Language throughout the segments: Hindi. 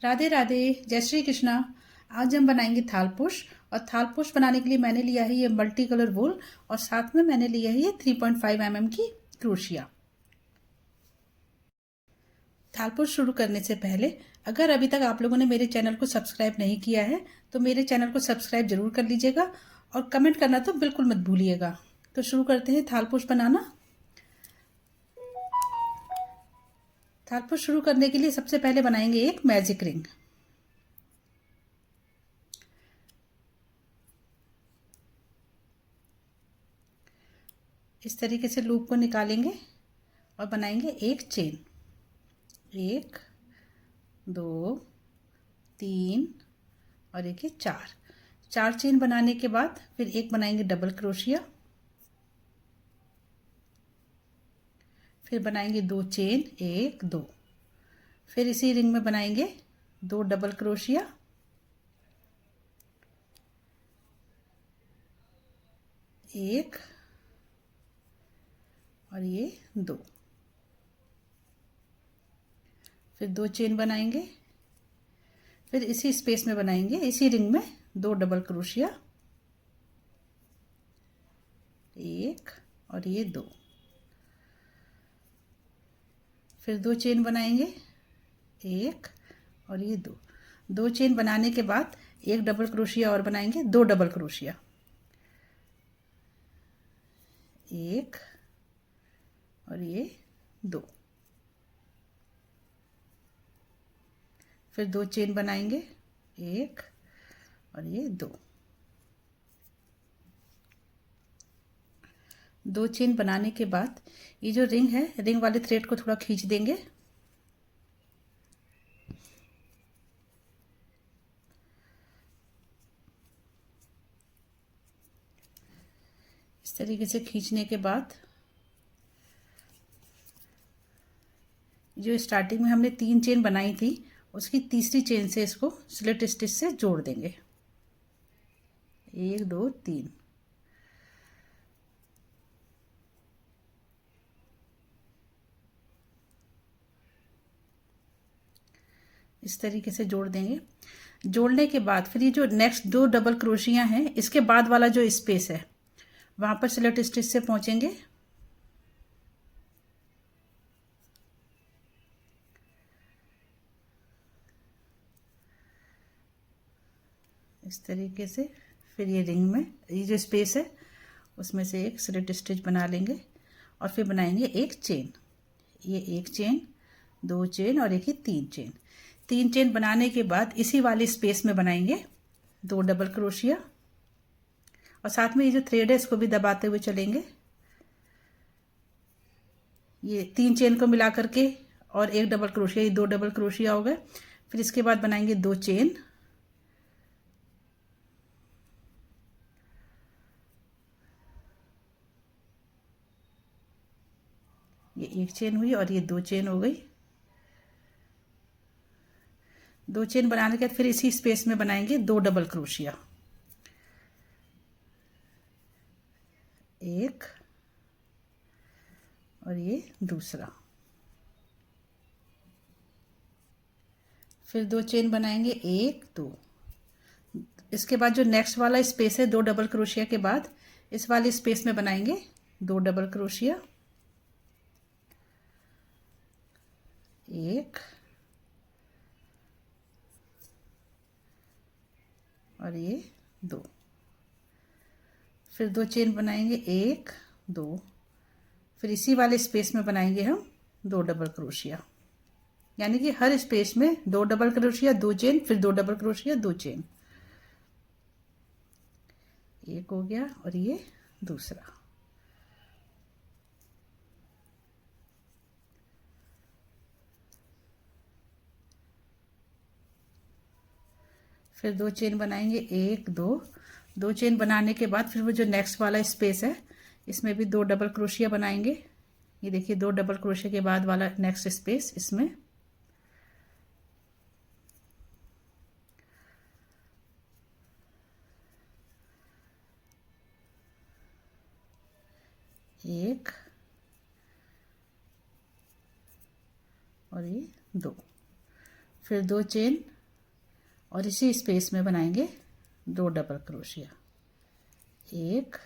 राधे राधे, जय श्री कृष्णा। आज हम बनाएंगे थालपोश। और थालपोश बनाने के लिए मैंने लिया है ये मल्टी कलर वूल और साथ में मैंने लिया है ये 3.5 mm की क्रोशिया। थालपोश शुरू करने से पहले अगर अभी तक आप लोगों ने मेरे चैनल को सब्सक्राइब नहीं किया है तो मेरे चैनल को सब्सक्राइब जरूर कर लीजिएगा और कमेंट करना तो बिल्कुल मत भूलिएगा। तो शुरू करते हैं थालपोश बनाना। थालपोश शुरू करने के लिए सबसे पहले बनाएंगे एक मैजिक रिंग। इस तरीके से लूप को निकालेंगे और बनाएंगे एक चेन। 1 2 3 और एक ये 4 चेन बनाने के बाद फिर एक बनाएंगे डबल क्रोशिया, फिर बनाएंगे 2 चेन 1 2, फिर इसी रिंग में बनाएंगे 2 डबल क्रोशिया, एक और ये 2, फिर 2 चेन बनाएंगे, फिर इसी स्पेस में बनाएंगे इसी रिंग में 2 डबल क्रोशिया, एक और ये 2, फिर 2 चेन बनाएंगे, एक और ये 2 चेन बनाने के बाद एक डबल क्रोशिया और बनाएंगे, 2 डबल क्रोशिया, एक और ये 2, फिर 2 चेन बनाएंगे, एक और ये 2 चेन बनाने के बाद ये जो रिंग है, रिंग वाले थ्रेड को थोड़ा खींच देंगे। इस तरीके से खींचने के बाद जो स्टार्टिंग में हमने 3 चेन बनाई थी उसकी तीसरी चेन से इसको स्लिट स्टिच से जोड़ देंगे। 1 2 3, इस तरीके से जोड़ देंगे। जोड़ने के बाद फिर ये जो नेक्स्ट 2 डबल क्रोशिया हैं इसके बाद वाला जो स्पेस है वहां पर स्लिट स्टिच से पहुंचेंगे। इस तरीके से फिर ये रिंग में ये जो स्पेस है उसमें से एक स्लिट स्टिच बना लेंगे और फिर बनाएंगे एक चेन। ये एक चेन, 2 चेन और एक ही 3 चेन बनाने के बाद इसी वाले स्पेस में बनाएंगे 2 डबल क्रोशिया और साथ में ये जो थ्रेड है इसको भी दबाते हुए चलेंगे। ये 3 चेन को मिला करके और एक डबल क्रोशिया, ये 2 डबल क्रोशिया हो गए। फिर इसके बाद बनाएंगे 2 चेन, ये एक चेन हुई और ये 2 चेन हो गई। 2 चेन बनाने के बाद फिर इसी स्पेस में बनाएंगे 2 डबल क्रोशिया, एक और ये दूसरा, फिर 2 चेन बनाएंगे 1 2। इसके बाद जो नेक्स्ट वाला स्पेस है 2 डबल क्रोशिया के बाद इस वाले स्पेस में बनाएंगे 2 डबल क्रोशिया, एक और ये 2, फिर 2 चेन बनाएंगे 1 2, फिर इसी वाले स्पेस में बनाएंगे हम 2 डबल क्रोशिया, यानी कि हर स्पेस में 2 डबल क्रोशिया 2 चेन, फिर 2 डबल क्रोशिया 2 चेन, एक हो गया और ये दूसरा, फिर 2 चेन बनाएंगे 1 2 चेन बनाने के बाद फिर वो जो नेक्स्ट वाला स्पेस है इसमें भी 2 डबल क्रोशिया बनाएंगे। ये देखिए 2 डबल क्रोशिया के बाद वाला नेक्स्ट स्पेस, इसमें एक और ये 2, फिर 2 चेन और इसी स्पेस में बनाएंगे 2 डबल क्रोशिया, 1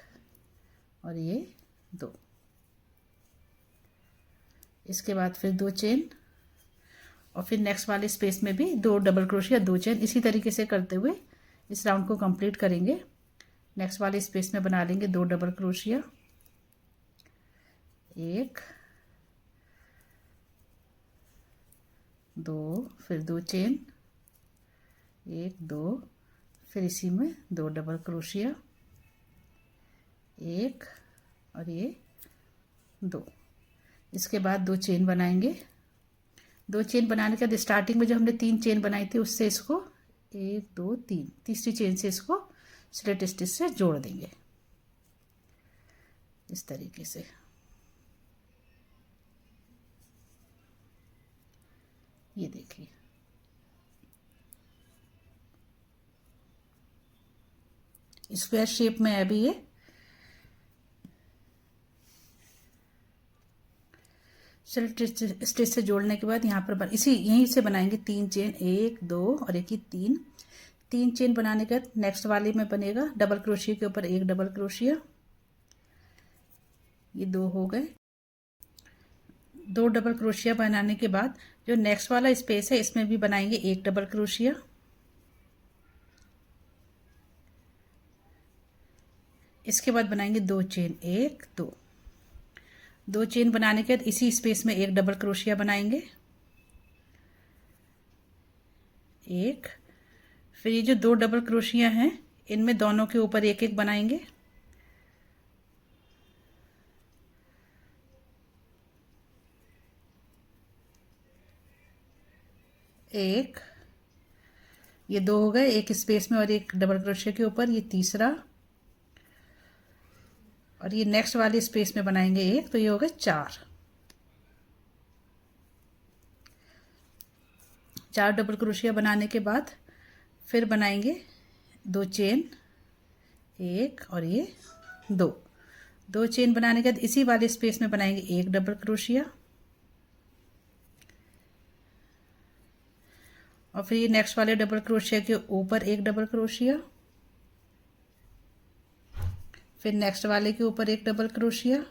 और ये 2। इसके बाद फिर 2 चेन और फिर नेक्स्ट वाले स्पेस में भी 2 डबल क्रोशिया, 2 चेन। इसी तरीके से करते हुए इस राउंड को कंप्लीट करेंगे। नेक्स्ट वाले स्पेस में बना लेंगे 2 डबल क्रोशिया, 1 2, फिर 2 चेन, 1 2, फिर इसी में 2 डबल क्रोशिया, 1 और ये 2। इसके बाद 2 चेन बनाएंगे। 2 चेन बनाने के बाद स्टार्टिंग में जो हमने 3 चेन बनाई थी उससे इसको 1 2 3, तीसरी चेन से इसको स्लिट स्टिच से जोड़ देंगे इस तरीके से। ये देखिए, स्क्वायर शेप में है अभी ये। स्लिट स्टिच से जोड़ने के बाद यहाँ पर यहीं से बनाएंगे 3 चेन, 1 2 और एक ही 3 चेन बनाने के बाद नेक्स्ट वाले में बनेगा डबल क्रोशिया के ऊपर 1 डबल क्रोशिया। ये 2 हो गए। 2 डबल क्रोशिया बनाने के बाद जो नेक्स्ट वाला स्पेस है इसमें भी बनाएंगे 1 डबल क्रोशिया। इसके बाद बनाएंगे 2 चेन, 1 2 चेन बनाने के बाद इसी स्पेस में 1 डबल क्रोशिया बनाएंगे, 1। फिर ये जो 2 डबल क्रोशिया हैं इनमें दोनों के ऊपर 1 1 बनाएंगे, 1। ये 2 हो गए, एक स्पेस में और 1 डबल क्रोशिया के ऊपर, ये तीसरा। और ये नेक्स्ट वाले स्पेस में बनाएंगे 1, तो ये हो गए 4 डबल क्रोशिया बनाने के बाद फिर बनाएंगे 2 चेन, 1 और ये 2 चेन बनाने के बाद इसी वाले स्पेस में बनाएंगे 1 डबल क्रोशिया। और फिर ये नेक्स्ट वाले डबल क्रोशिया के ऊपर 1 डबल क्रोशिया, फिर नेक्स्ट वाले के ऊपर 1 डबल क्रोशिया।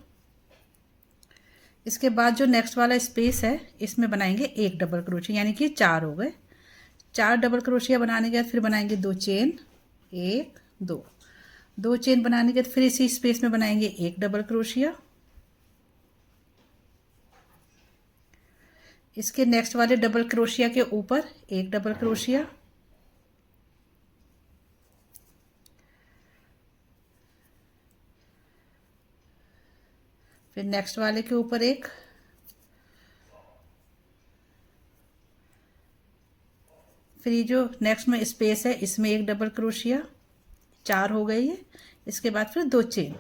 इसके बाद जो नेक्स्ट वाला स्पेस है इसमें बनाएंगे 1 डबल क्रोशिया, यानी कि 4 हो गए। 4 डबल क्रोशिया बनाने के बाद फिर बनाएंगे 2 चेन, 1 2 चेन बनाने के बाद फिर इसी स्पेस में बनाएंगे 1 डबल क्रोशिया। इसके नेक्स्ट वाले डबल क्रोशिया के ऊपर 1 डबल क्रोशिया, फिर नेक्स्ट वाले के ऊपर 1, फिर ये जो नेक्स्ट में स्पेस है इसमें 1 डबल क्रोशिया, 4 हो गई है। इसके बाद फिर 2 चेन।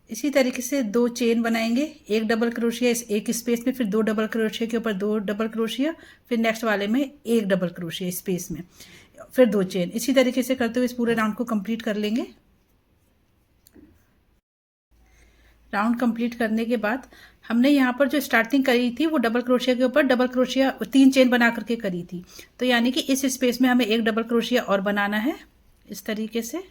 इसी तरीके से 2 चेन बनाएंगे, 1 डबल क्रोशिया इस एक स्पेस में, फिर 2 डबल क्रोशिया के ऊपर 2 डबल क्रोशिया, फिर नेक्स्ट वाले में 1 डबल क्रोशिया स्पेस में, फिर 2 चेन। इसी तरीके से करते हुए इस पूरे राउंड को कंप्लीट कर लेंगे। राउंड कंप्लीट करने के बाद हमने यहाँ पर जो स्टार्टिंग करी थी वो डबल क्रोशिया के ऊपर डबल क्रोशिया 3 चेन बना करके करी थी, तो यानी कि इस स्पेस में हमें 1 डबल क्रोशिया और बनाना है इस तरीके से।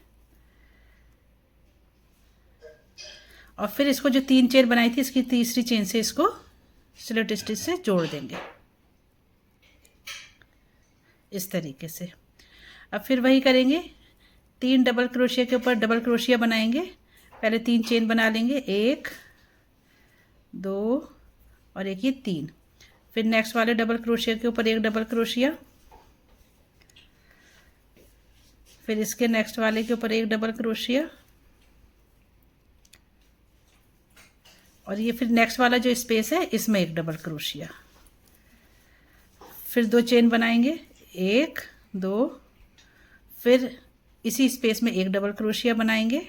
और फिर इसको जो 3 चेन बनाई थी इसकी तीसरी चेन से इसको स्लिट स्टिच से जोड़ देंगे इस तरीके से। अब फिर वही करेंगे, 3 डबल क्रोशिया के ऊपर डबल क्रोशिया बनाएंगे। पहले 3 चेन बना लेंगे, 1 2 और एक ये 3। फिर नेक्स्ट वाले डबल क्रोशिया के ऊपर 1 डबल क्रोशिया, फिर इसके नेक्स्ट वाले के ऊपर 1 डबल क्रोशिया, और ये फिर नेक्स्ट वाला जो स्पेस है इसमें 1 डबल क्रोशिया। फिर 2 चेन बनाएंगे, 1 2, फिर इसी स्पेस में 1 डबल क्रोशिया बनाएंगे,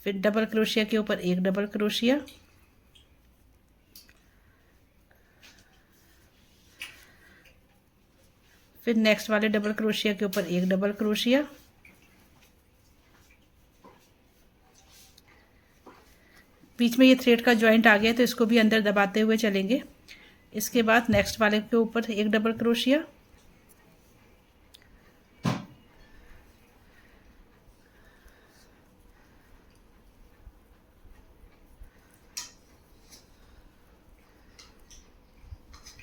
फिर डबल क्रोशिया के ऊपर 1 डबल क्रोशिया, फिर नेक्स्ट वाले डबल क्रोशिया के ऊपर 1 डबल क्रोशिया, बीच में ये थ्रेड का जॉइंट आ गया तो इसको भी अंदर दबाते हुए चलेंगे। इसके बाद नेक्स्ट वाले के ऊपर एक डबल क्रोशिया,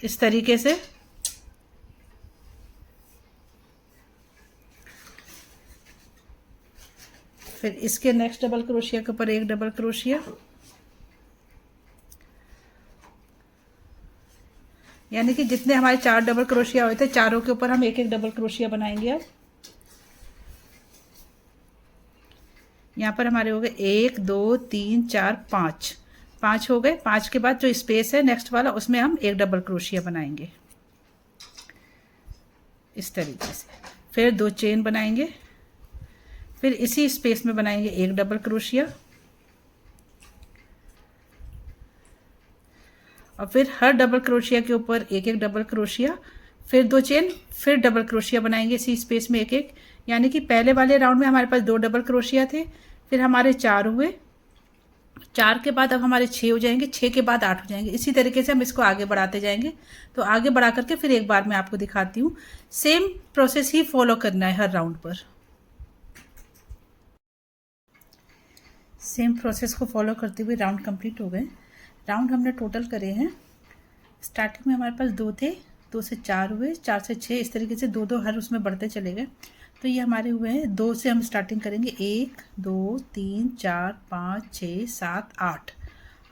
इस तरीके से। फिर इसके नेक्स्ट डबल क्रोशिया के ऊपर एक डबल क्रोशिया, यानी कि जितने हमारे 4 डबल क्रोशिया हुए थे, चारों के ऊपर हम एक एक डबल क्रोशिया बनाएंगे। अब यहाँ पर हमारे हो गए 1 2 3 4 5 हो गए। 5 के बाद जो स्पेस है नेक्स्ट वाला, उसमें हम एक डबल क्रोशिया बनाएंगे इस तरीके से। फिर 2 चेन बनाएंगे, फिर इसी स्पेस में बनाएंगे एक डबल क्रोशिया, और फिर हर डबल क्रोशिया के ऊपर एक एक डबल क्रोशिया, फिर 2 चेन, फिर डबल क्रोशिया बनाएंगे इसी स्पेस में एक एक। यानी कि पहले वाले राउंड में हमारे पास 2 डबल क्रोशिया थे, फिर हमारे 4 हुए, 4 के बाद अब हमारे 6 हो जाएंगे, 6 के बाद 8 हो जाएंगे। इसी तरीके से हम इसको आगे बढ़ाते जाएंगे। तो आगे बढ़ा करके फिर एक बार मैं आपको दिखाती हूँ। सेम प्रोसेस ही फॉलो करना है हर राउंड पर। सेम प्रोसेस को फॉलो करते हुए राउंड कंप्लीट हो गए। राउंड हमने टोटल करे हैं। स्टार्टिंग में हमारे पास 2 थे, 2 से 4 हुए, 4 से 6, इस तरीके से 2 2 हर उसमें बढ़ते चले गए। तो ये हमारे हुए हैं 2 से हम स्टार्टिंग करेंगे। 1 2 3 4 5 6 7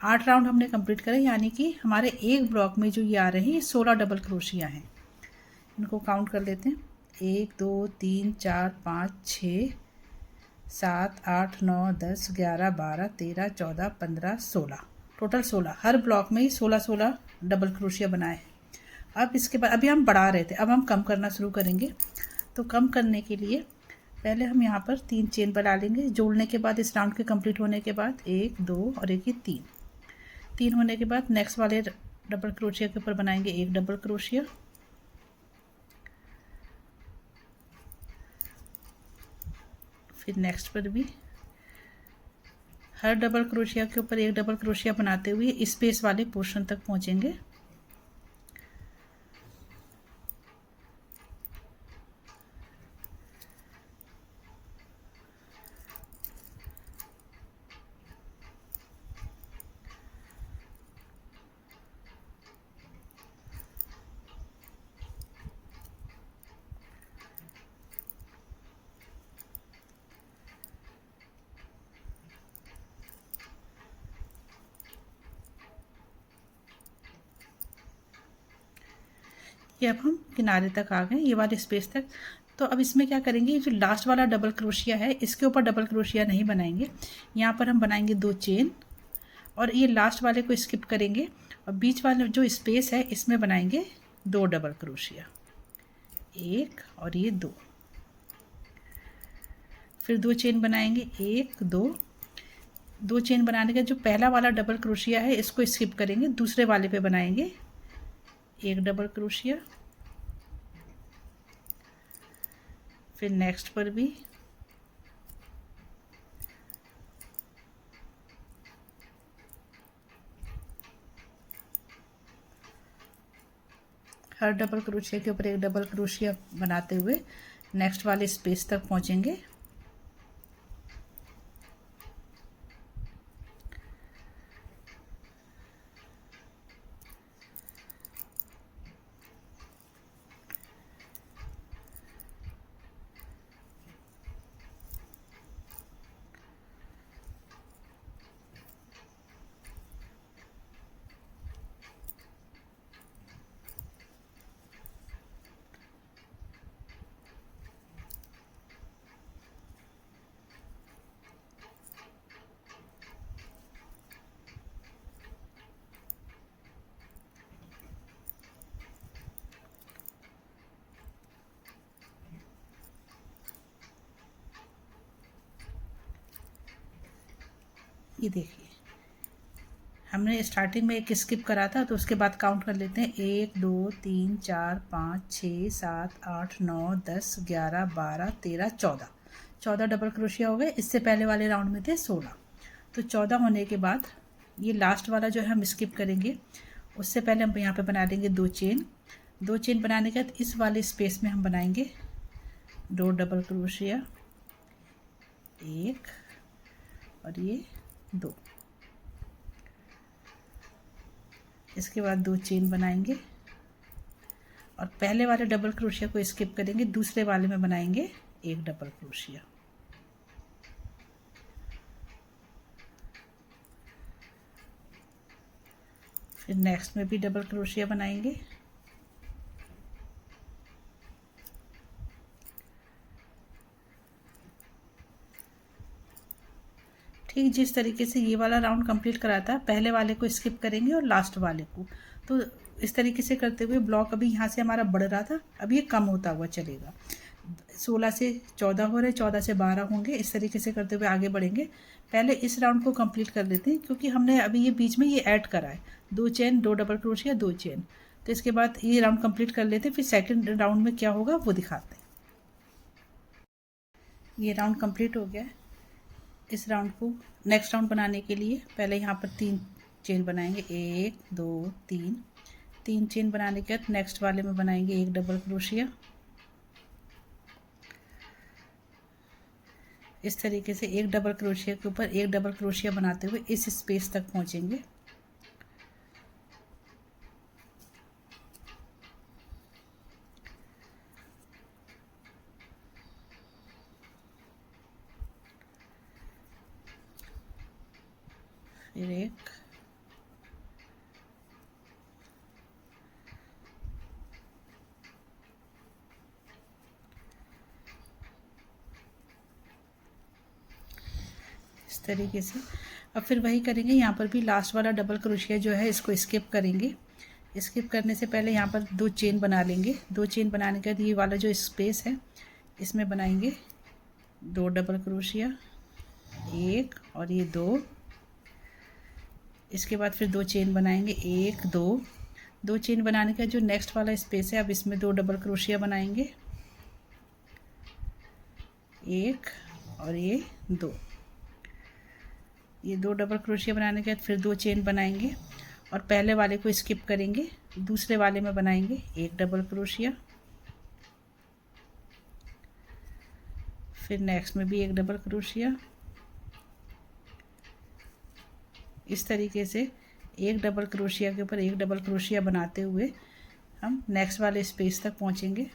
8 राउंड हमने कंप्लीट करे। यानी कि हमारे एक ब्लॉक में जो ये आ रहे हैं 16 डबल क्रोशिया हैं। इनको काउंट कर लेते हैं। 1 2 3 4 5 6 7 8 9 10 11 12 13 14 15 16, टोटल 16। हर ब्लॉक में ही 16 डबल क्रोशिया बनाए हैं। अब इसके बाद अभी हम बढ़ा रहे थे, अब हम कम करना शुरू करेंगे। तो कम करने के लिए पहले हम यहाँ पर 3 चेन बना लेंगे। जोड़ने के बाद इस राउंड के कंप्लीट होने के बाद 1 2 और एक ही 3 होने के बाद नेक्स्ट वाले डबल क्रोशिया के ऊपर बनाएंगे एक डबल क्रोशिया, फिर नेक्स्ट पर भी हर डबल क्रोशिया के ऊपर एक डबल क्रोशिया बनाते हुए स्पेस वाले पोर्शन तक पहुंचेंगे। ये अब हम किनारे तक आ गए, ये वाले स्पेस तक। तो अब इसमें क्या करेंगे, जो लास्ट वाला डबल क्रोशिया है इसके ऊपर डबल क्रोशिया नहीं बनाएंगे। यहाँ पर हम बनाएंगे 2 चेन और ये लास्ट वाले को स्किप करेंगे और बीच वाले जो स्पेस है इसमें बनाएंगे 2 डबल क्रोशिया, 1 और ये 2। फिर 2 चेन बनाएंगे, 1 2 चेन बनाने का जो पहला वाला डबल क्रोशिया है इसको स्किप करेंगे, दूसरे वाले पे बनाएंगे एक डबल क्रोशिया, फिर नेक्स्ट पर भी हर डबल क्रोशिया के ऊपर एक डबल क्रोशिया बनाते हुए नेक्स्ट वाले स्पेस तक पहुंचेंगे। ये देखिए हमने स्टार्टिंग में एक स्किप करा था, तो उसके बाद काउंट कर लेते हैं। 1 2 3 4 5 6 7 8 9 10 11 12 13 14 डबल क्रोशिया हो गए। इससे पहले वाले राउंड में थे 16। तो 14 होने के बाद ये लास्ट वाला जो है हम स्किप करेंगे उससे पहले हम यहाँ पे बना लेंगे 2 चेन। 2 चेन बनाने के बाद इस वाले स्पेस में हम बनाएंगे 2 डबल क्रोशिया, 1 और ये 2। इसके बाद 2 चेन बनाएंगे और पहले वाले डबल क्रोशिया को स्किप करेंगे, दूसरे वाले में बनाएंगे 1 डबल क्रोशिया। फिर नेक्स्ट में भी डबल क्रोशिया बनाएंगे। ठीक जिस तरीके से ये वाला राउंड कंप्लीट कराता है, पहले वाले को स्किप करेंगे और लास्ट वाले को। तो इस तरीके से करते हुए ब्लॉक अभी यहाँ से हमारा बढ़ रहा था, अब ये कम होता हुआ चलेगा। 16 से 14 हो रहे, 14 से 12 होंगे। इस तरीके से करते हुए आगे बढ़ेंगे। पहले इस राउंड को कंप्लीट कर लेते हैं, क्योंकि हमने अभी ये बीच में ये ऐड करा है 2 चेन, 2 डबल क्रोशिया, 2 चेन। तो इसके बाद ये राउंड कंप्लीट कर लेते हैं, फिर सेकंड राउंड में क्या होगा वो दिखाते हैं। ये राउंड कंप्लीट हो गया है। इस राउंड को नेक्स्ट राउंड बनाने के लिए पहले यहाँ पर 3 चेन बनाएंगे, 1 2 3। 3 चेन बनाने के बाद नेक्स्ट वाले में बनाएंगे 1 डबल क्रोशिया। इस तरीके से 1 डबल क्रोशिया के ऊपर 1 डबल क्रोशिया बनाते हुए इस स्पेस तक पहुँचेंगे। फिर 1, इस तरीके से। अब फिर वही करेंगे, यहाँ पर भी लास्ट वाला डबल क्रोशिया जो है इसको स्किप करेंगे। स्किप करने से पहले यहाँ पर 2 चेन बना लेंगे। 2 चेन बनाने के बाद ये वाला जो स्पेस है इसमें बनाएंगे 2 डबल क्रोशिया, 1 और ये 2। इसके बाद फिर 2 चेन बनाएंगे, 1 2। 2 चेन बनाने का जो नेक्स्ट वाला स्पेस है, अब इसमें 2 डबल क्रोशिया बनाएंगे, 1 और ये 2। ये 2 डबल क्रोशिया बनाने के बाद फिर 2 चेन बनाएंगे और पहले वाले को स्किप करेंगे, दूसरे वाले में बनाएंगे 1 डबल क्रोशिया। फिर नेक्स्ट में भी 1 डबल क्रोशिया। इस तरीके से 1 डबल क्रोशिया के ऊपर 1 डबल क्रोशिया बनाते हुए हम नेक्स्ट वाले स्पेस तक पहुंचेंगे।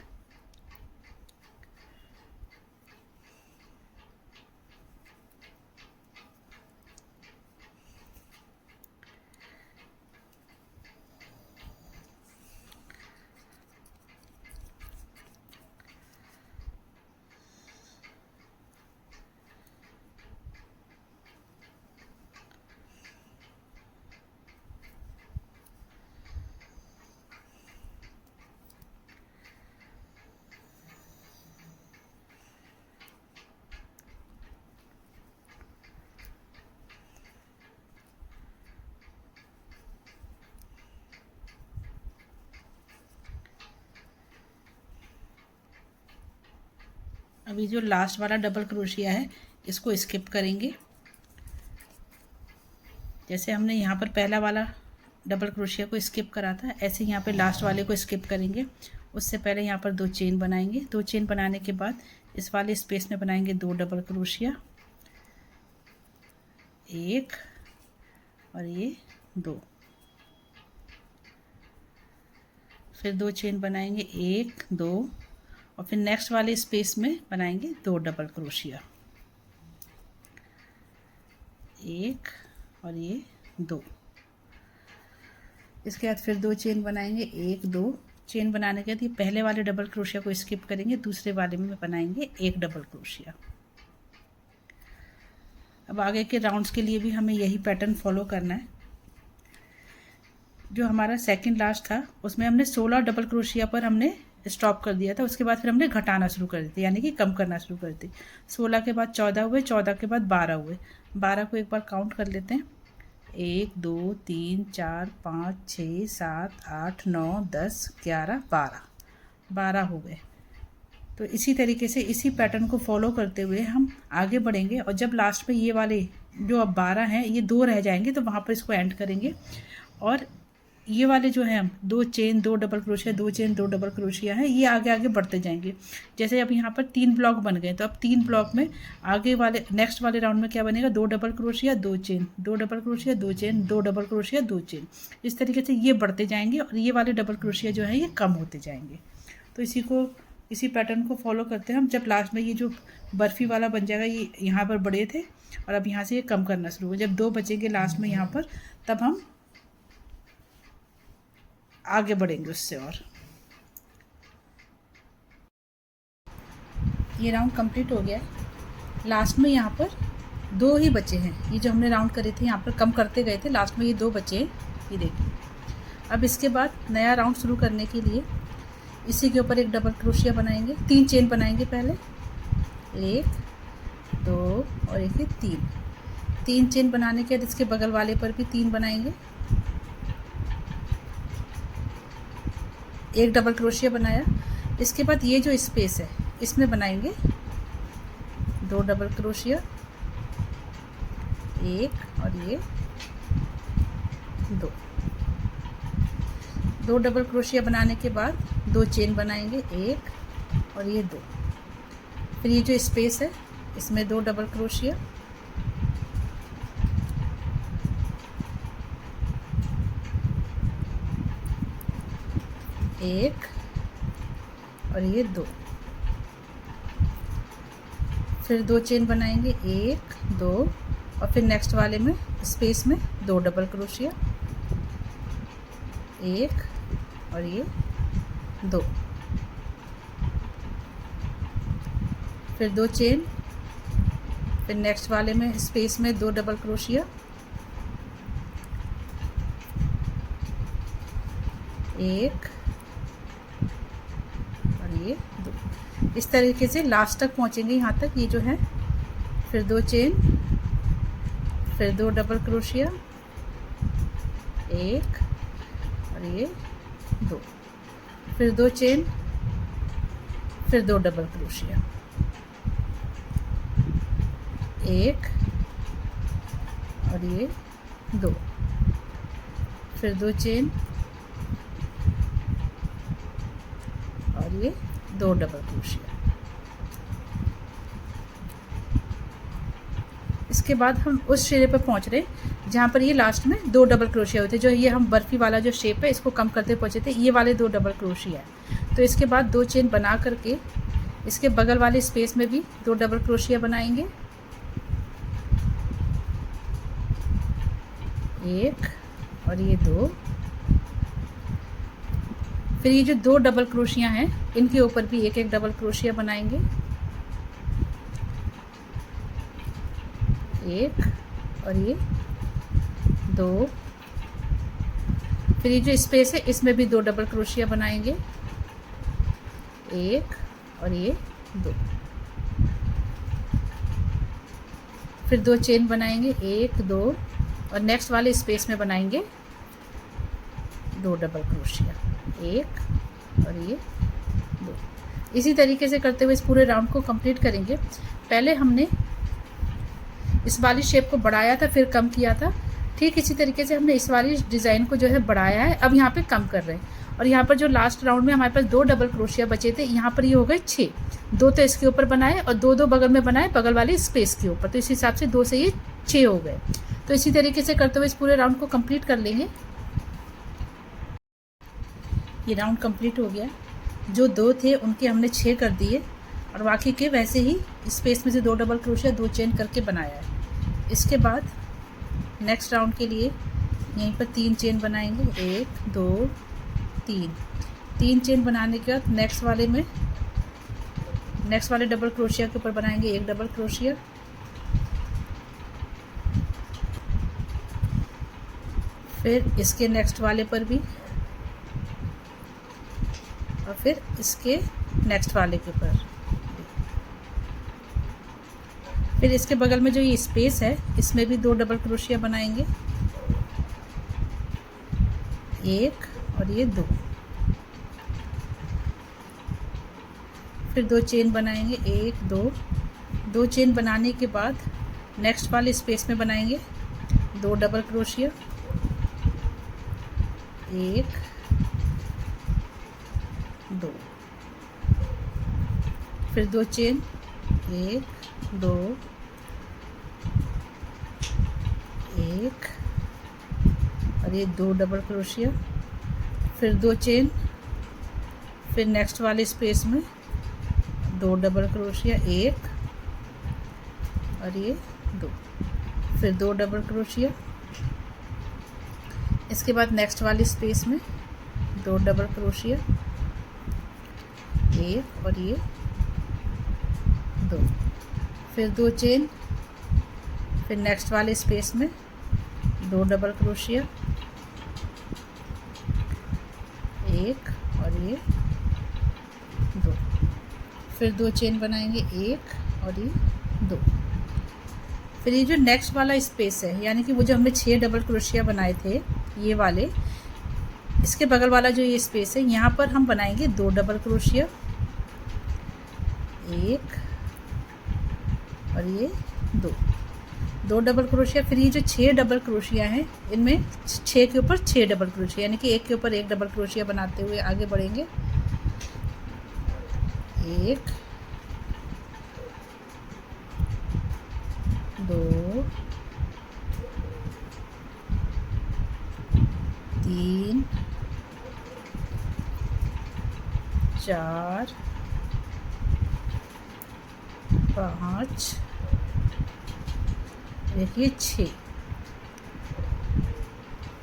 अभी जो लास्ट वाला डबल क्रोशिया है इसको स्किप करेंगे। जैसे हमने यहाँ पर पहला वाला डबल क्रोशिया को स्किप करा था, ऐसे यहाँ पे लास्ट वाले को स्किप करेंगे। उससे पहले यहाँ पर 2 चेन बनाएंगे। 2 चेन बनाने के बाद इस वाले स्पेस में बनाएंगे 2 डबल क्रोशिया, 1 और ये 2। फिर 2 चेन बनाएंगे, 1 2 और फिर नेक्स्ट वाले स्पेस में बनाएंगे 2 डबल क्रोशिया, 1 और ये 2। इसके बाद फिर 2 चेन बनाएंगे, 1 2। चेन बनाने के बाद ये पहले वाले डबल क्रोशिया को स्किप करेंगे, दूसरे वाले में बनाएंगे 1 डबल क्रोशिया। अब आगे के राउंड्स के लिए भी हमें यही पैटर्न फॉलो करना है। जो हमारा सेकंड लास्ट था उसमें हमने 16 डबल क्रोशिया पर हमने स्टॉप कर दिया था। उसके बाद फिर हमने घटाना शुरू कर दी, यानी कि कम करना शुरू कर दी। 16 के बाद 14 हुए, 14 के बाद 12 हुए। 12 को एक बार काउंट कर लेते हैं, 1 2 3 4 5 6 7 8 9 10 11 12 12 हो गए। तो इसी तरीके से इसी पैटर्न को फॉलो करते हुए हम आगे बढ़ेंगे। और जब लास्ट में ये वाले जो अब 12 हैं ये 2 रह जाएंगे, तो वहाँ पर इसको एंड करेंगे और ये वाले जो है हम 2 chain 2 double crochet 2 chain 2 double crochet है, ये आगे आगे बढ़ते जाएंगे। जैसे अब यहाँ पर 3 ब्लॉक बन गए, तो अब 3 ब्लॉक में आगे वाले नेक्स्ट वाले राउंड में क्या बनेगा, 2 double crochet 2 chain 2 double crochet 2 chain 2 double crochet 2 chain. इस तरीके से ये बढ़ते जाएंगे और ये वाले डबल क्रोशिया जो है ये कम होते जाएंगे। तो इसी पैटर्न को फॉलो करते हैं हम। जब लास्ट में ये जो बर्फ़ी वाला बन जाएगा, ये यहाँ पर बड़े थे और अब यहाँ से ये कम करना शुरू हो, जब 2 बचेंगे लास्ट में यहाँ पर, तब हम आगे बढ़ेंगे उससे। और ये राउंड कंप्लीट हो गया है। लास्ट में यहाँ पर 2 ही बचे हैं, ये जो हमने राउंड करे थे यहाँ पर कम करते गए थे, लास्ट में ये 2 बचे हैं, ये देखिए। अब इसके बाद नया राउंड शुरू करने के लिए इसी के ऊपर एक डबल क्रोशिया बनाएंगे, 3 चेन बनाएंगे पहले, 1 2 और एक 3 चेन बनाने के बाद इसके बगल वाले पर भी 3 बनाएंगे, एक डबल क्रोशिया बनाया। इसके बाद ये जो स्पेस है इसमें बनाएंगे 2 डबल क्रोशिया, 1 और ये 2 डबल क्रोशिया बनाने के बाद 2 चेन बनाएंगे, 1 और ये 2। फिर ये जो स्पेस है इसमें 2 डबल क्रोशिया, 1 और ये 2। फिर 2 चेन बनाएंगे, 1 2 और फिर नेक्स्ट वाले में स्पेस में 2 डबल क्रोशिया, 1 और ये 2। फिर 2 चेन, फिर नेक्स्ट वाले में स्पेस में 2 डबल क्रोशिया, 1 और ये 2। इस तरीके से लास्ट तक पहुंचेंगे, यहाँ तक ये जो है। फिर 2 चेन, फिर 2 डबल क्रोशिया, 1 और ये 2। फिर 2 चेन, फिर 2 डबल क्रोशिया, 1 और ये 2। फिर 2 चेन और ये 2 डबल क्रोशिया। इसके बाद हम उस सिरे पर पहुंच रहे हैं जहाँ पर ये लास्ट में 2 डबल क्रोशिया होते, जो ये हम बर्फ़ी वाला जो शेप है इसको कम करते पहुँचे थे, ये वाले 2 डबल क्रोशिया है। तो इसके बाद 2 चेन बना करके इसके बगल वाले स्पेस में भी 2 डबल क्रोशिया बनाएंगे, 1 और ये 2। फिर ये जो 2 डबल क्रोशिया हैं इनके ऊपर भी एक एक डबल क्रोशिया बनाएंगे, 1 और ये 2। फिर ये जो स्पेस है इसमें भी 2 डबल क्रोशिया बनाएंगे, 1 और ये 2। फिर 2 चेन बनाएंगे, 1 2 और नेक्स्ट वाले स्पेस में बनाएंगे 2 डबल क्रोशिया, 1 और ये 2। इसी तरीके से करते हुए इस पूरे राउंड को कंप्लीट करेंगे। पहले हमने इस वाली शेप को बढ़ाया था, फिर कम किया था। ठीक इसी तरीके से हमने इस वाली डिज़ाइन को जो है बढ़ाया है, अब यहाँ पे कम कर रहे हैं। और यहाँ पर जो लास्ट राउंड में हमारे पास 2 डबल क्रोशिया बचे थे, यहाँ पर ये हो गए 6। 2 तो इसके ऊपर बनाए और 2 बगल में बनाए, बगल वाले स्पेस के ऊपर, तो इस हिसाब से 2 से ये 6 हो गए। तो इसी तरीके से करते हुए इस पूरे राउंड को कंप्लीट कर लेंगे। ये राउंड कंप्लीट हो गया। जो 2 थे उनके हमने 6 कर दिए और बाकी के वैसे ही स्पेस में से 2 डबल क्रोशिया 2 चेन करके बनाया है। इसके बाद नेक्स्ट राउंड के लिए यहीं पर 3 चेन बनाएंगे, 1 2 3 चेन बनाने के बाद नेक्स्ट वाले डबल क्रोशिया के ऊपर बनाएंगे 1 डबल क्रोशिया, फिर इसके नेक्स्ट वाले पर भी और फिर इसके नेक्स्ट वाले के ऊपर। फिर इसके बगल में जो ये स्पेस है इसमें भी 2 डबल क्रोशिया बनाएंगे, 1 और ये 2। फिर 2 चेन बनाएंगे, 1 2 चेन बनाने के बाद नेक्स्ट वाले स्पेस में बनाएंगे 2 डबल क्रोशिया, एक, दो, फिर 2 चेन, 1 2 1 और ये 2 डबल क्रोशिया, फिर 2 चेन, फिर नेक्स्ट वाले स्पेस में 2 डबल क्रोशिया, 1 और ये 2, फिर 2 डबल क्रोशिया, इसके बाद नेक्स्ट वाले स्पेस में 2 डबल क्रोशिया, 1 और ये 2, फिर 2 चेन, फिर नेक्स्ट वाले स्पेस में 2 डबल क्रोशिया, 1 और ये 2, फिर 2 चेन बनाएंगे, 1 और ये 2, फिर ये जो नेक्स्ट वाला स्पेस है, यानी कि वो जो हमने 6 डबल क्रोशिया बनाए थे ये वाले, इसके बगल वाला जो ये स्पेस है, यहाँ पर हम बनाएंगे 2 डबल क्रोशिया, 1 और ये 2 डबल क्रोशिया, फिर ये जो 6 डबल क्रोशिया हैं इनमें 6 के ऊपर 6 डबल क्रोशिया, यानी कि एक के ऊपर एक डबल क्रोशिया बनाते हुए आगे बढ़ेंगे, 1 2 3 4 5, देखिए 6,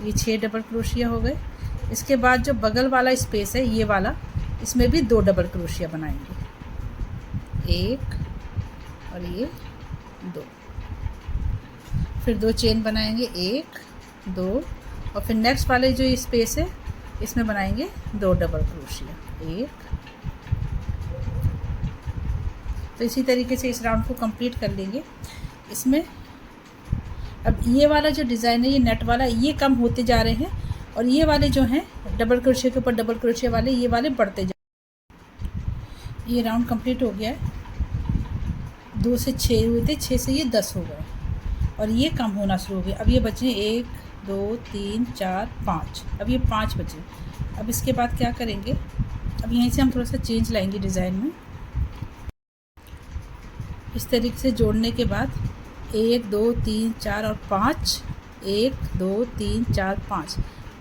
ये 6 डबल क्रोशिया हो गए। इसके बाद जो बगल वाला स्पेस है ये वाला, इसमें भी 2 डबल क्रोशिया बनाएंगे, 1 और ये 2, फिर 2 चेन बनाएंगे, 1 2 और फिर नेक्स्ट वाले जो स्पेस है इसमें बनाएंगे 2 डबल क्रोशिया, 1। तो इसी तरीके से इस राउंड को कंप्लीट कर लेंगे। इसमें अब ये वाला जो डिज़ाइन है, ये नेट वाला, ये कम होते जा रहे हैं और ये वाले जो हैं डबल क्रोशिया के ऊपर डबल क्रोशिया वाले, ये वाले बढ़ते जा रहे हैं। ये राउंड कंप्लीट हो गया है। 2 से 6 हुए थे, 6 से ये 10 हो गए और ये कम होना शुरू हो गया। अब ये बचे 1 2 3 4 5, अब ये 5 बचे। अब इसके बाद क्या करेंगे, अब यहीं से हम थोड़ा सा चेंज लाएंगे डिज़ाइन में। इस तरीके से जोड़ने के बाद 1 2 3 4 और 5, 1 2 3 4 5,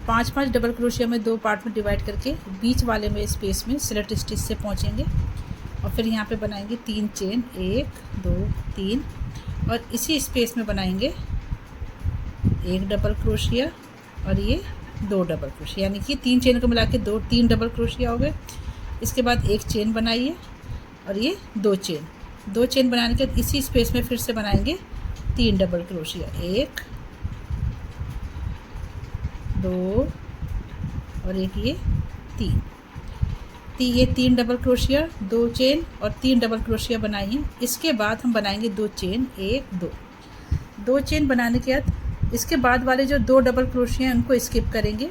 5 डबल क्रोशिया में 2 पार्ट में डिवाइड करके बीच वाले में स्पेस में स्लिट स्टिच से पहुँचेंगे और फिर यहाँ पे बनाएंगे 3 चेन, 1 2 3 और इसी स्पेस में बनाएंगे 1 डबल क्रोशिया और ये 2 डबल क्रोशिया, यानी कि 3 चेन को मिला के 3 डबल क्रोशिया हो गए। इसके बाद 1 चेन बनाइए और ये 2 चेन बनाने के बाद इसी स्पेस में फिर से बनाएंगे 3 डबल क्रोशिया, 1 2 और एक ये 3, ये 3 डबल क्रोशिया, 2 चेन और 3 डबल क्रोशिया बनाइए। इसके बाद हम बनाएंगे 2 चेन, 1 2 चेन बनाने के बाद इसके बाद वाले जो 2 डबल क्रोशिया हैं उनको स्किप करेंगे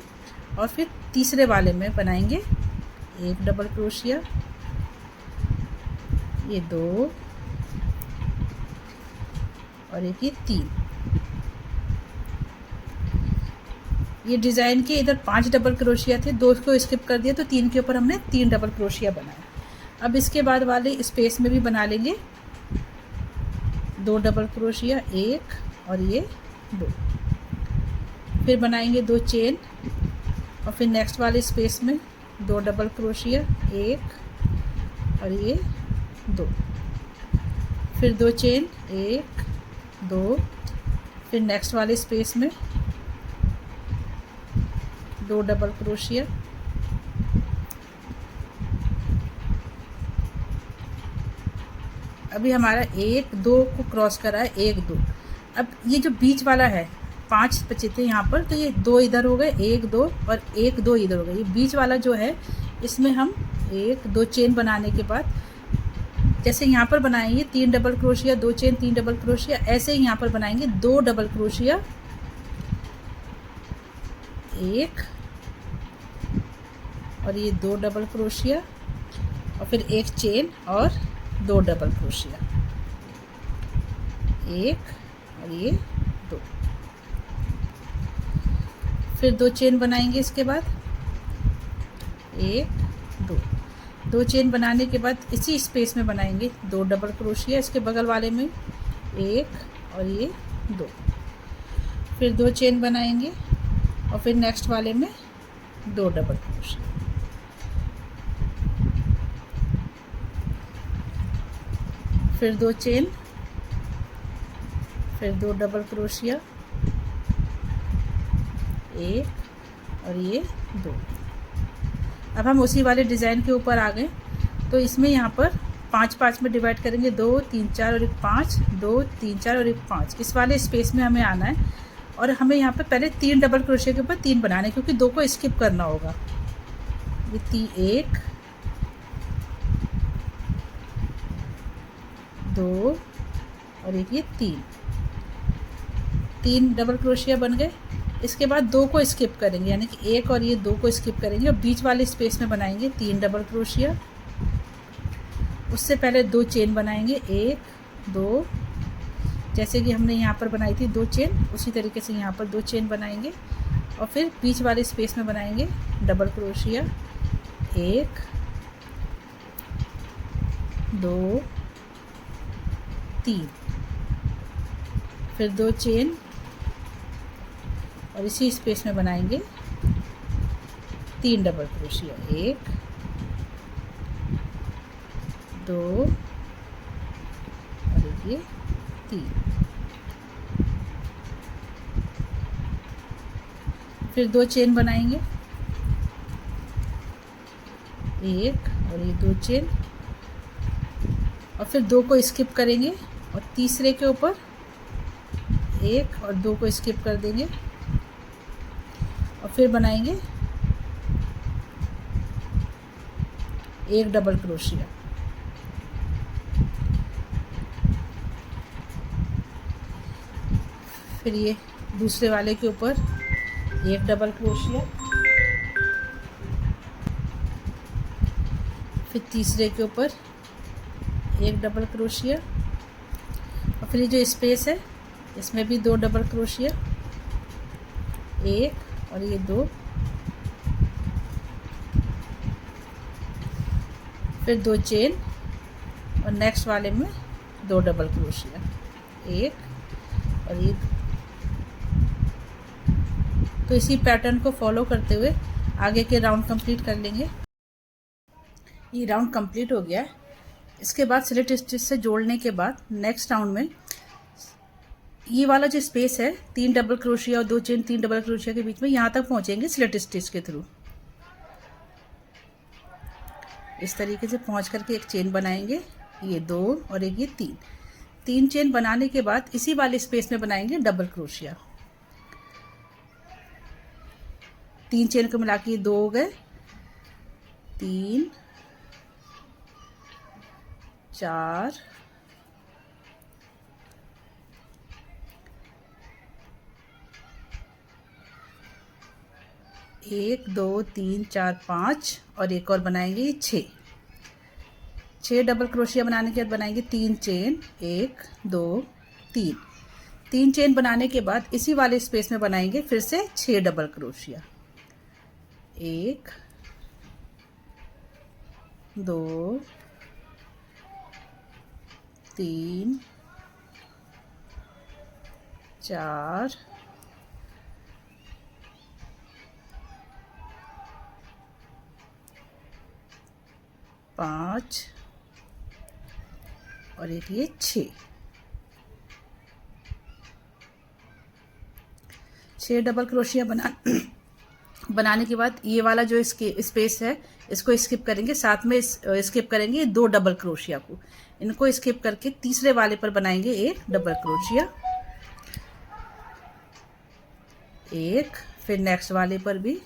और फिर तीसरे वाले में बनाएंगे 1 डबल क्रोशिया, ये 2 और एक ये 3। ये डिज़ाइन के इधर 5 डबल क्रोशिया थे, 2 को स्किप कर दिया तो 3 के ऊपर हमने 3 डबल क्रोशिया बनाया। अब इसके बाद वाले स्पेस में भी बना लेंगे 2 डबल क्रोशिया, 1 और ये 2, फिर बनाएंगे 2 चेन और फिर नेक्स्ट वाले स्पेस में 2 डबल क्रोशिया, 1 और ये 2, फिर 2 चेन, 1 2, फिर नेक्स्ट वाले स्पेस में 2 डबल क्रोशिया, अभी हमारा 1 2 को क्रॉस करा है, 1 2। अब ये जो बीच वाला है 5 बचे थे यहाँ पर, तो ये 2 इधर हो गए, 1 2 और 1 2 इधर हो गए। ये बीच वाला जो है इसमें हम 1 2 चेन बनाने के बाद जैसे यहाँ पर बनाएंगे 3 double crochet, 2 chain, 3 double crochet, ऐसे ही यहाँ पर बनाएंगे 2 डबल क्रोशिया, 1 और ये 2 डबल क्रोशिया और फिर 1 चेन और 2 डबल क्रोशिया, 1 और ये 2, फिर 2 चेन बनाएंगे। इसके बाद 1 2, 2 चेन बनाने के बाद इसी स्पेस में बनाएंगे 2 डबल क्रोशिया, इसके बगल वाले में 1 और ये 2, फिर 2 चेन बनाएंगे और फिर नेक्स्ट वाले में 2 डबल क्रोशिया, फिर 2 चेन, फिर 2 डबल क्रोशिया, 1 और ये 2। अब हम उसी वाले डिज़ाइन के ऊपर आ गए, तो इसमें यहाँ पर 5-5 में डिवाइड करेंगे, 2 3 4 और 1 5, 2 3 4 और 1 5। इस वाले स्पेस में हमें आना है और हमें यहाँ पे पहले 3 डबल क्रोशिया के ऊपर 3 बनाने, क्योंकि 2 को स्किप करना होगा। ये 1 2 और एक ये 3 डबल क्रोशिया बन गए। इसके बाद 2 को स्किप करेंगे, यानी कि 1 और ये 2 को स्किप करेंगे और बीच वाले स्पेस में बनाएंगे 3 डबल क्रोशिया। उससे पहले 2 चेन बनाएंगे, 1 2, जैसे कि हमने यहाँ पर बनाई थी 2 चेन, उसी तरीके से यहाँ पर 2 चेन बनाएंगे और फिर बीच वाले स्पेस में बनाएंगे डबल क्रोशिया, 1 2 3, फिर 2 चेन और इसी स्पेस में बनाएंगे 3 डबल क्रोशिया, 1 2 और ये 3, फिर 2 चेन बनाएंगे, 1 और ये 2 चेन और फिर 2 को स्किप करेंगे और तीसरे के ऊपर 1 और 2 को स्किप कर देंगे और फिर बनाएंगे 1 डबल क्रोशिया, फिर ये दूसरे वाले के ऊपर 1 डबल क्रोशिया, फिर तीसरे के ऊपर 1 डबल क्रोशिया और फिर ये जो स्पेस है इसमें भी 2 डबल क्रोशिया, 1 और ये 2, फिर 2 चेन और नेक्स्ट वाले में 2 डबल क्रोशिया, 1 और ये। तो इसी पैटर्न को फॉलो करते हुए आगे के राउंड कंप्लीट कर लेंगे। ये राउंड कंप्लीट हो गया है। इसके बाद स्लिट स्टिच से जोड़ने के बाद नेक्स्ट राउंड में ये वाला जो स्पेस है 3 डबल क्रोशिया और 2 चेन 3 डबल क्रोशिया के बीच में, यहाँ तक पहुँचेंगे स्लिट स्टिच के थ्रू। इस तरीके से पहुँच करके एक चेन बनाएंगे, ये 2 और एक ये 3 चेन बनाने के बाद इसी वाले स्पेस में बनाएंगे डबल क्रोशिया। 3 चेन को मिला के 2 हो गए, 3 4 1 2 3 4 5 और एक और बनाएंगे 6 डबल क्रोशिया बनाने के बाद बनाएंगे 3 चेन, 1 2 3 चेन बनाने के बाद इसी वाले स्पेस में बनाएंगे फिर से 6 डबल क्रोशिया, 1 2 3 4 5 और एक ये 6 डबल क्रोशिया बनाने के बाद ये वाला जो इसके स्पेस है इसको स्किप करेंगे, साथ में स्किप करेंगे 2 डबल क्रोशिया को। इनको स्किप करके तीसरे वाले पर बनाएंगे 1 डबल क्रोशिया, 1, फिर नेक्स्ट वाले पर भी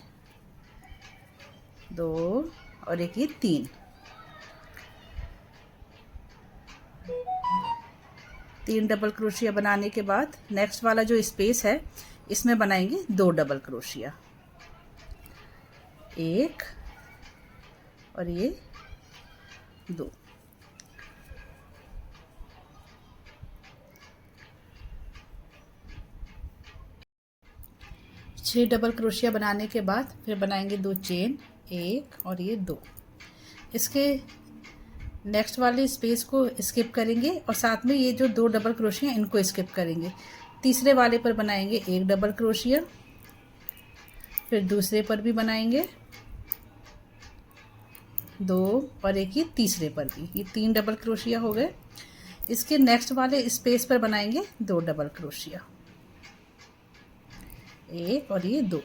2 और एक ये 3 डबल क्रोशिया बनाने के बाद नेक्स्ट वाला जो स्पेस है इसमें बनाएंगे 2 डबल क्रोशिया, 1 और ये 2। 6 डबल क्रोशिया बनाने के बाद फिर बनाएंगे 2 चेन, 1 और ये 2। इसके नेक्स्ट वाले स्पेस को स्किप करेंगे और साथ में ये जो 2 डबल क्रोशिया इनको स्किप करेंगे। तीसरे वाले पर बनाएंगे 1 डबल क्रोशिया, फिर दूसरे पर भी बनाएंगे 2 और एक ही तीसरे पर भी। ये 3 डबल क्रोशिया हो गए। इसके नेक्स्ट वाले स्पेस पर बनाएंगे 2 डबल क्रोशिया, 1 और ये 2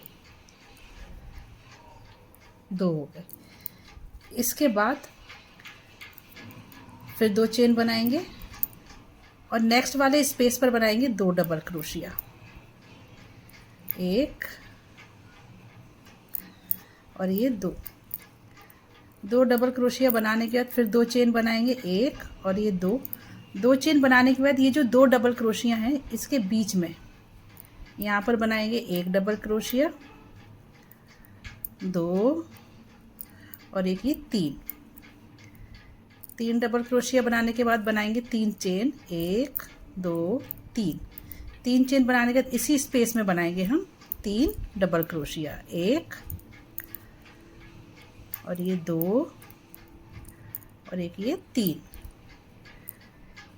हो गए। इसके बाद फिर 2 चेन बनाएंगे और नेक्स्ट वाले स्पेस पर बनाएंगे 2 डबल क्रोशिया, 1 और ये 2 डबल क्रोशिया बनाने के बाद फिर 2 चेन बनाएंगे, 1 और ये 2 चेन बनाने के बाद ये जो 2 डबल क्रोशिया हैं इसके बीच में यहाँ पर बनाएंगे 1 डबल क्रोशिया, 2 और एक ये 3 डबल क्रोशिया बनाने के बाद बनाएंगे 3 चेन, 1 2 3 चेन बनाने के बाद इसी स्पेस में बनाएंगे हम 3 डबल क्रोशिया, 1 और ये 2 और एक ये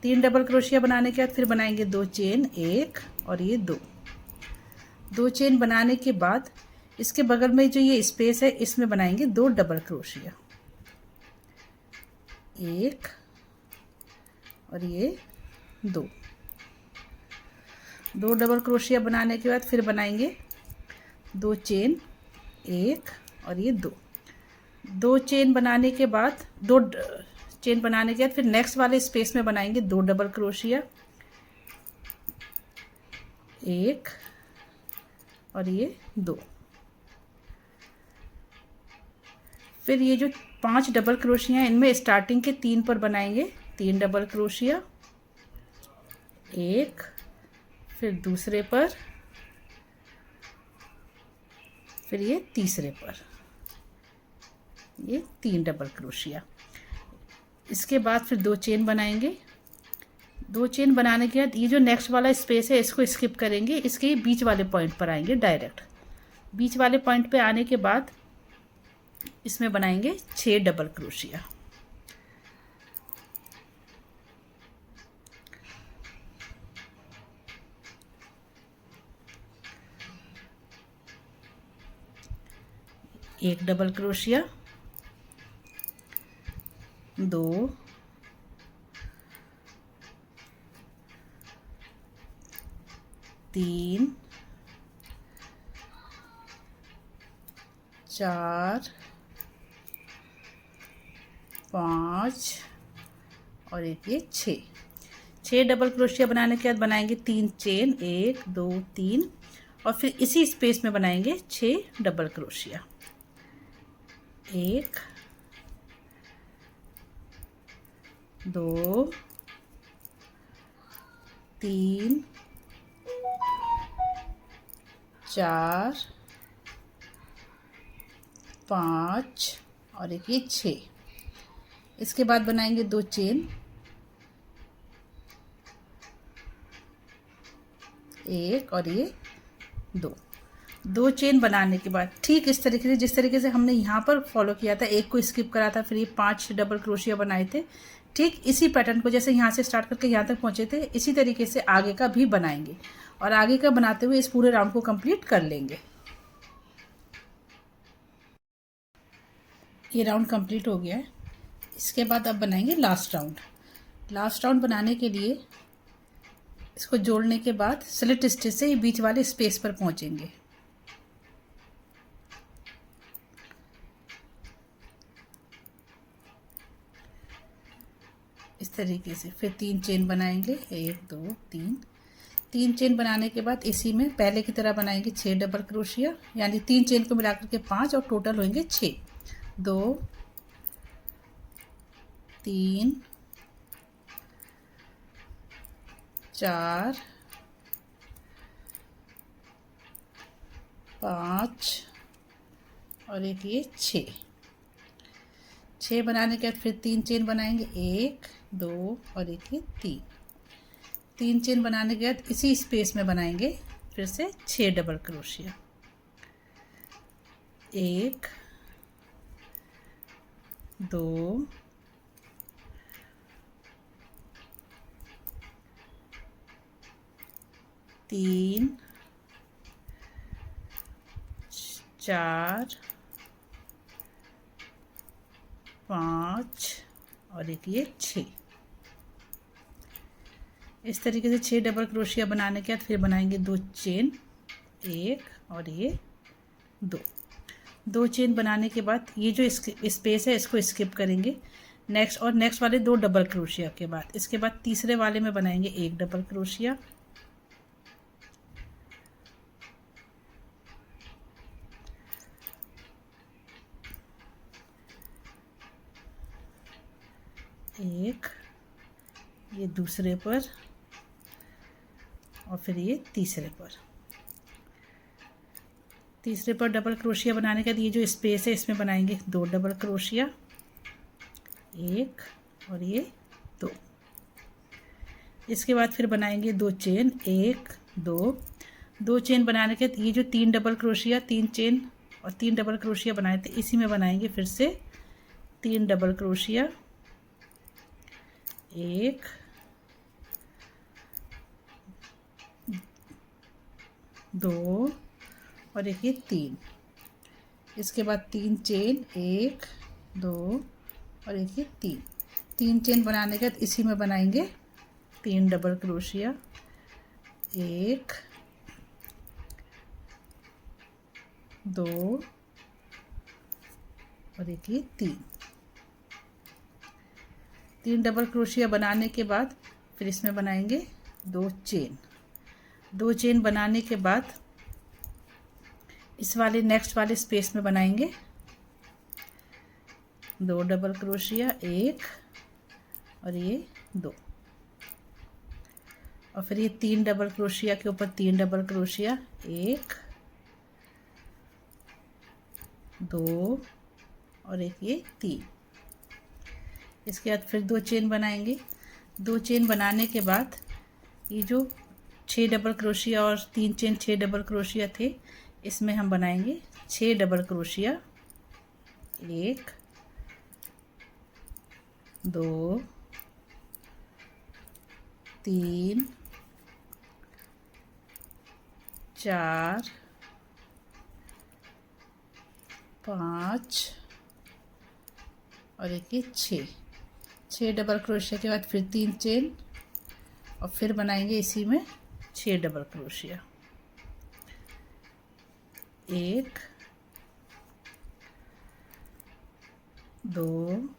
3 डबल क्रोशिया बनाने के बाद फिर बनाएंगे 2 चेन, 1 और ये 2 चेन बनाने के बाद इसके बगल में जो ये स्पेस है इसमें बनाएंगे 2 डबल क्रोशिया, 1 और ये 2 डबल क्रोशिया बनाने के बाद फिर बनाएंगे 2 चेन, 1 और ये 2 चेन बनाने के बाद 2 चेन बनाने के बाद फिर नेक्स्ट वाले स्पेस में बनाएंगे 2 डबल क्रोशिया, 1 और ये 2। फिर ये जो 5 डबल क्रोशिया हैं इनमें स्टार्टिंग के 3 पर बनाएंगे 3 डबल क्रोशिया, 1 फिर दूसरे पर, फिर ये तीसरे पर, ये 3 डबल क्रोशिया। इसके बाद फिर 2 चेन बनाएंगे। 2 चेन बनाने के बाद ये जो नेक्स्ट वाला स्पेस है इसको स्किप करेंगे, इसके बीच वाले पॉइंट पर आएंगे डायरेक्ट। बीच वाले पॉइंट पे आने के बाद इसमें बनाएंगे 6 डबल क्रोशिया, एक डबल क्रोशिया, 2 3 4 5 और एक ये 6 डबल क्रोशिया बनाने के बाद बनाएंगे 3 चेन, 1 2 3 और फिर इसी स्पेस में बनाएंगे 6 डबल क्रोशिया, 1 2 3 4 5 और एक ये 6। इसके बाद बनाएंगे 2 चेन, 1 और ये 2 चेन बनाने के बाद ठीक इस तरीके से जिस तरीके से हमने यहाँ पर फॉलो किया था, एक को स्किप करा था, फिर ये 5 डबल क्रोशिया बनाए थे, ठीक इसी पैटर्न को जैसे यहाँ से स्टार्ट करके यहाँ तक पहुँचे थे इसी तरीके से आगे का भी बनाएंगे और आगे का बनाते हुए इस पूरे राउंड को कंप्लीट कर लेंगे। ये राउंड कंप्लीट हो गया है। इसके बाद अब बनाएंगे लास्ट राउंड बनाने के लिए इसको जोड़ने के बाद स्लिट स्टिच से ये बीच वाले स्पेस पर पहुंचेंगे। इस तरीके से फिर 3 चेन बनाएंगे, 1 2 3 चेन बनाने के बाद इसी में पहले की तरह बनाएंगे 6 डबल क्रोशिया, यानी 3 चेन को मिलाकर के 5 और टोटल होंगे 6। 2 3 4 5 और एक ये 6 बनाने के बाद फिर 3 चेन बनाएंगे, 1 2 और एक ये 3 चेन बनाने के बाद इसी स्पेस में बनाएंगे फिर से 6 डबल क्रोशिया, 1 2 3 4 5 और एक ये 6। इस तरीके से 6 डबल क्रोशिया बनाने के बाद फिर बनाएंगे 2 चेन, एक और ये 2 चेन बनाने के बाद ये जो स्पेस है इसको स्किप करेंगे नेक्स्ट वाले 2 डबल क्रोशिया के बाद। इसके बाद तीसरे वाले में बनाएंगे 1 डबल क्रोशिया, एक, ये दूसरे पर और फिर ये तीसरे पर डबल क्रोशिया बनाने के बाद ये जो स्पेस है इसमें बनाएंगे 2 डबल क्रोशिया, एक और ये 2। इसके बाद फिर बनाएंगे 2 चेन, 1 2 चेन बनाने के बाद ये जो 3 डबल क्रोशिया, 3 चेन और 3 डबल क्रोशिया बनाए थे इसी में बनाएंगे फिर से 3 डबल क्रोशिया, 1 2 और एक ये 3। इसके बाद 3 चेन, 1 2 और एक ये 3 चेन बनाने के बाद इसी में बनाएंगे 3 डबल क्रोशिया, 1 2 और एक ये 3 डबल क्रोशिया बनाने के बाद फिर इसमें बनाएंगे 2 चेन बनाने के बाद इस वाले नेक्स्ट वाले स्पेस में बनाएंगे 2 डबल क्रोशिया, 1 और ये 2 और फिर ये 3 डबल क्रोशिया के ऊपर 3 डबल क्रोशिया, 1 2 और एक ये 3। इसके बाद फिर 2 चेन बनाएंगे। 2 चेन बनाने के बाद ये जो 6 डबल क्रोशिया और 3 चेन 6 डबल क्रोशिया थे इसमें हम बनाएंगे 6 डबल क्रोशिया, 1 2 3 4 5 और एक ये 6 डबल क्रोशिया के बाद फिर 3 चेन और फिर बनाएंगे इसी में 6 डबल क्रोशिया, 1 2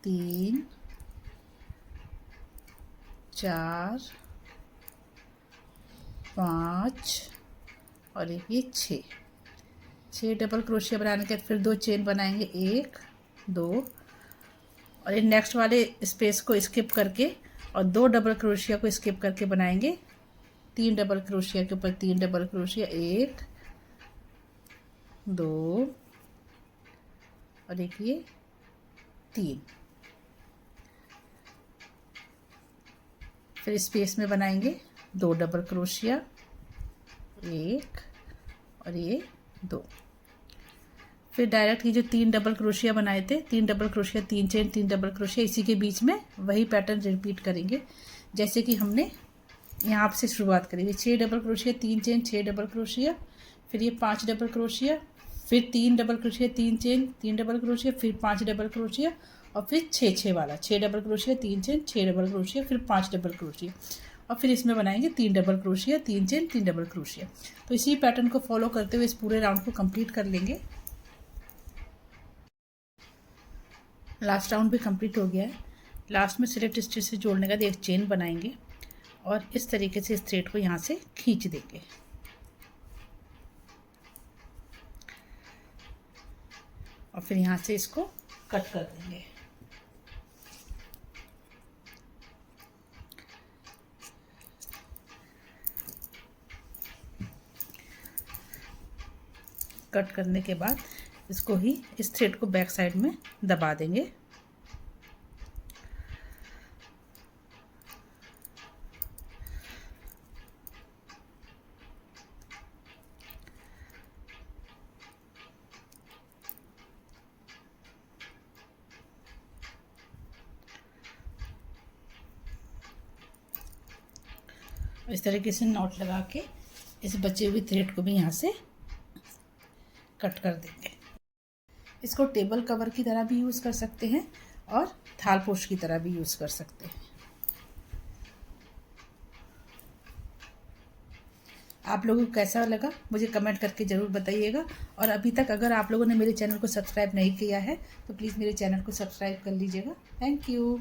3 4 5 और एक ये 6 डबल क्रोशिया बनाने के बाद फिर 2 चेन बनाएंगे, 1 2 और ये नेक्स्ट वाले स्पेस को स्किप करके और 2 डबल क्रोशिया को स्किप करके बनाएंगे 3 डबल क्रोशिया के ऊपर 3 डबल क्रोशिया, 1 2 और एक ये 3। फिर स्पेस में बनाएंगे 2 डबल क्रोशिया, 1 और ये 2। फिर डायरेक्ट ये जो 3 डबल क्रोशिया बनाए थे 3 double crochet, 3 chain 3 double crochet इसी के बीच में वही पैटर्न रिपीट करेंगे जैसे कि हमने यहाँ से शुरुआत करेंगे। 6 double crochet, 3 chain 6 double crochet, फिर ये 5 डबल क्रोशिया, फिर 3 double crochet, 3 chain 3 double crochet, फिर 5 डबल क्रोशिया और फिर 6 वाला 6 double crochet, 3 chain 6 double crochet, फिर 5 डबल क्रोशिया और फिर इसमें बनाएंगे 3 double crochet, 3 chain 3 double crochet. तो इसी पैटर्न को फॉलो करते हुए इस पूरे राउंड को कंप्लीट कर लेंगे। लास्ट राउंड भी कंप्लीट हो गया है। लास्ट में स्लिट स्टिच से जोड़ने का एक चेन बनाएंगे और इस तरीके से इस थ्रेड को यहाँ से खींच देंगे और फिर यहाँ से इसको कट कर देंगे। कट करने के बाद इसको ही इस थ्रेड को बैक साइड में दबा देंगे। इस तरीके से नॉट लगा के इस बचे हुए थ्रेड को भी यहाँ से कट कर देंगे। इसको टेबल कवर की तरह भी यूज़ कर सकते हैं और थाल पोश की तरह भी यूज़ कर सकते हैं। आप लोगों को कैसा लगा मुझे कमेंट करके ज़रूर बताइएगा। और अभी तक अगर आप लोगों ने मेरे चैनल को सब्सक्राइब नहीं किया है तो प्लीज़ मेरे चैनल को सब्सक्राइब कर लीजिएगा। Thank you.